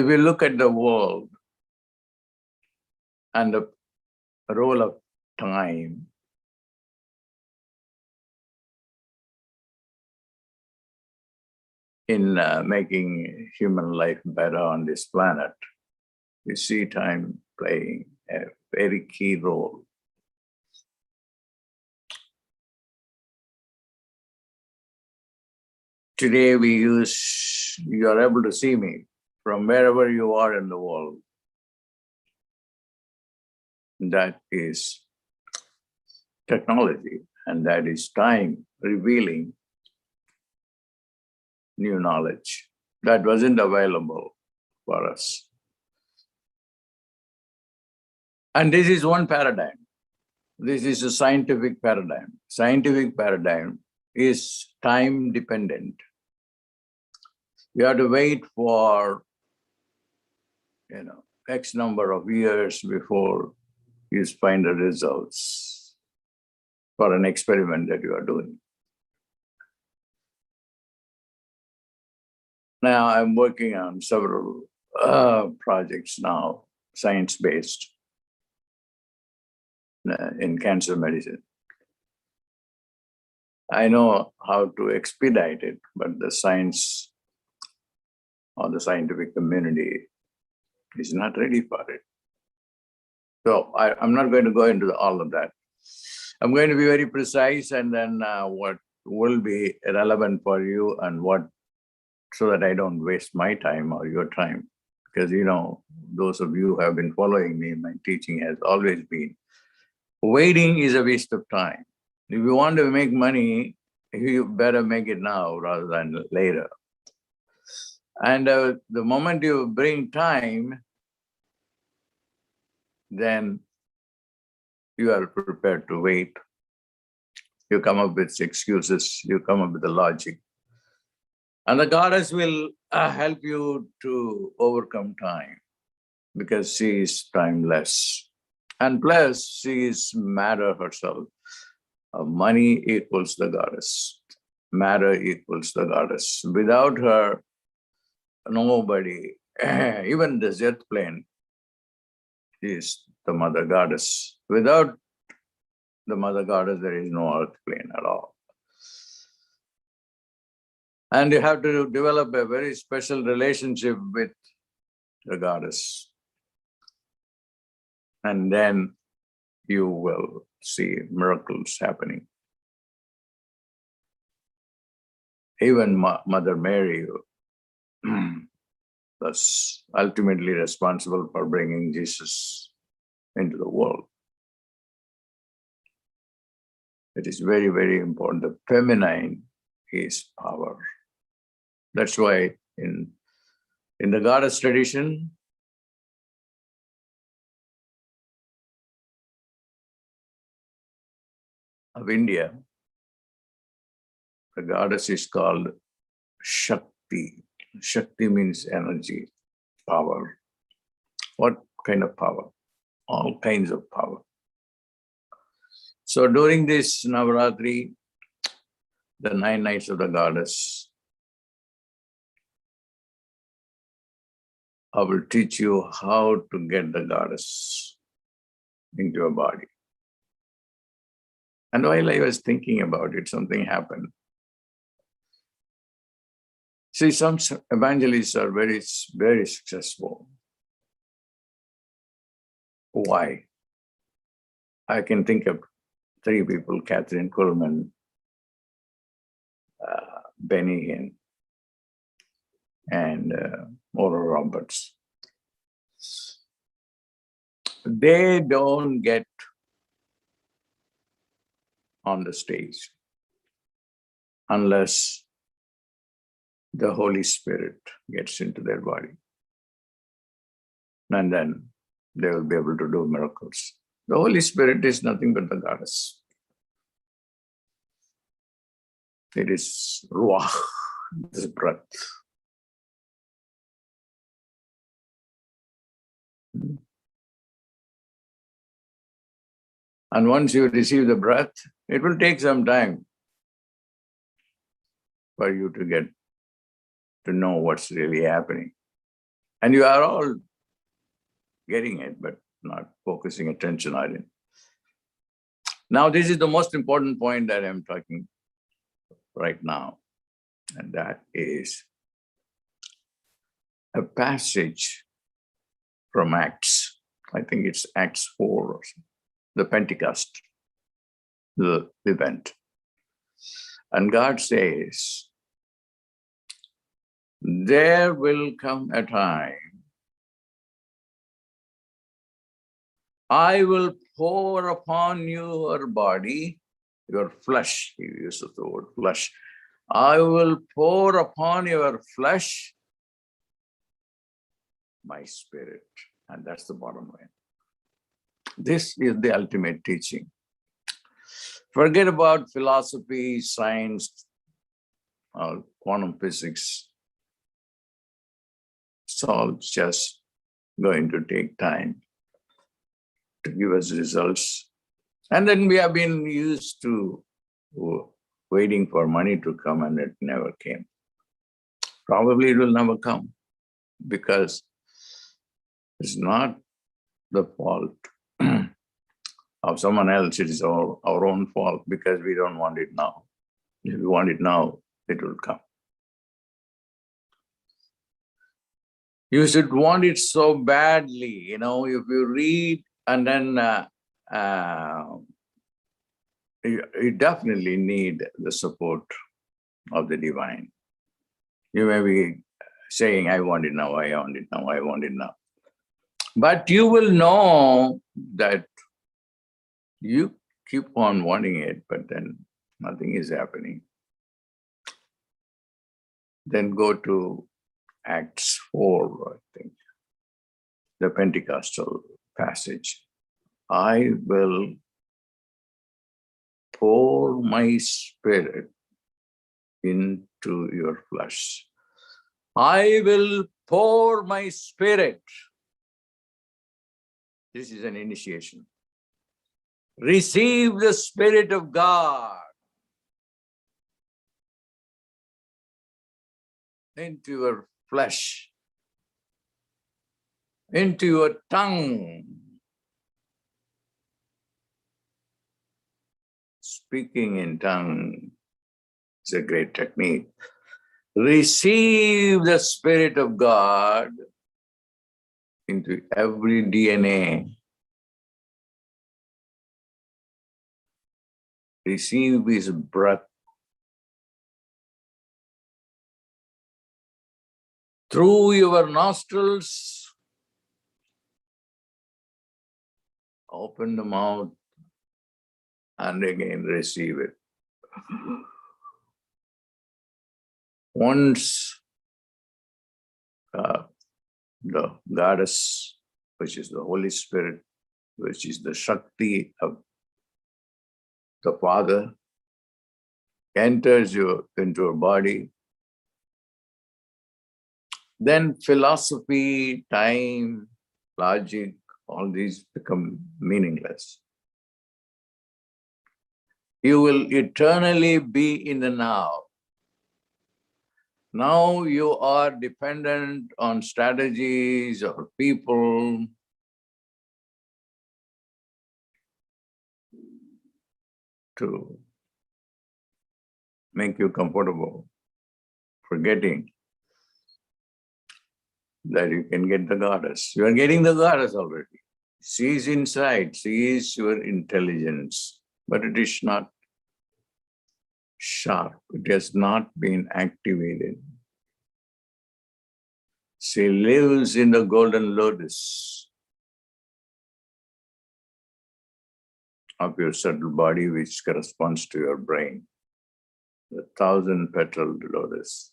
If we look at the world and the role of time, in making human life better on this planet, we see time playing a very key role. Today you are able to see me from wherever you are in the world. That is technology, and that is time revealing new knowledge that wasn't available for us. And this is one paradigm. This is a scientific paradigm. Scientific paradigm is time dependent. You have to wait for, X number of years before you find the results for an experiment that you are doing. Now I'm working on several projects now, science-based, in cancer medicine. I know how to expedite it, but the science or the scientific community is not ready for it. So I'm not going to go into all of that. I'm going to be very precise, and then what will be relevant for you and what, so that I don't waste my time or your time. Because, those of you who have been following me, my teaching has always been, waiting is a waste of time. If you want to make money, you better make it now rather than later. And the moment you bring time, then you are prepared to wait. You come up with excuses, you come up with the logic. And the goddess will help you to overcome time, because she is timeless. And plus, she is matter herself. Money equals the goddess. Matter equals the goddess. Without her, nobody, even the jet plane, is the mother goddess. Without the mother goddess, there is no earth plane at all. And you have to develop a very special relationship with the goddess. And then you will see miracles happening. Even Mother Mary was ultimately responsible for bringing Jesus into the world. It is very, very important. The feminine is power. That's why in the goddess tradition, of India, the goddess is called Shakti. Shakti means energy, power. What kind of power? All kinds of power. So during this Navaratri, the 9 nights of the goddess, I will teach you how to get the goddess into your body. And while I was thinking about it, something happened. See, some evangelists are very, very successful. Why? I can think of 3 people: Catherine Kuhlman, Benny Hinn, and Oral Roberts. They don't get on the stage unless the Holy Spirit gets into their body. And then they will be able to do miracles. The Holy Spirit is nothing but the goddess. It is Ruach, this breath. And once you receive the breath, it will take some time for you to get to know what's really happening. And you are all getting it, but not focusing attention on it. Now, this is the most important point that I'm talking right now, and that is a passage from Acts. I think it's Acts 4 or something, the Pentecost, the event. And God says, there will come a time I will pour upon your body, your flesh. He uses the word flesh. I will pour upon your flesh my spirit. And that's the bottom line. This is the ultimate teaching. Forget about philosophy, science, quantum physics. It's all just going to take time to give us results. And then we have been used to waiting for money to come, and it never came. Probably it will never come because it's not the fault of someone else. It is our own fault because we don't want it now. If we want it now, it will come. You should want it so badly, if you read and then you definitely need the support of the divine. You may be saying, I want it now, I want it now, I want it now. But you will know that you keep on wanting it, but then nothing is happening. Then go to Acts 4, I think, the Pentecostal passage. I will pour my spirit into your flesh. I will pour my spirit. This is an initiation. Receive the Spirit of God into your flesh, into your tongue. Speaking in tongue is a great technique. Receive the Spirit of God into every DNA. Receive His breath through your nostrils. Open the mouth and again receive it. Once the goddess, which is the Holy Spirit, which is the Shakti of the Father, enters into your body, then philosophy, time, logic, all these become meaningless. You will eternally be in the now. Now you are dependent on strategies or people to make you comfortable, forgetting that you can get the goddess. You are getting the goddess already. She is inside. She is your intelligence, but it is not sharp. It has not been activated. She lives in the golden lotus of your subtle body, which corresponds to your brain, the 1,000-petaled lotus.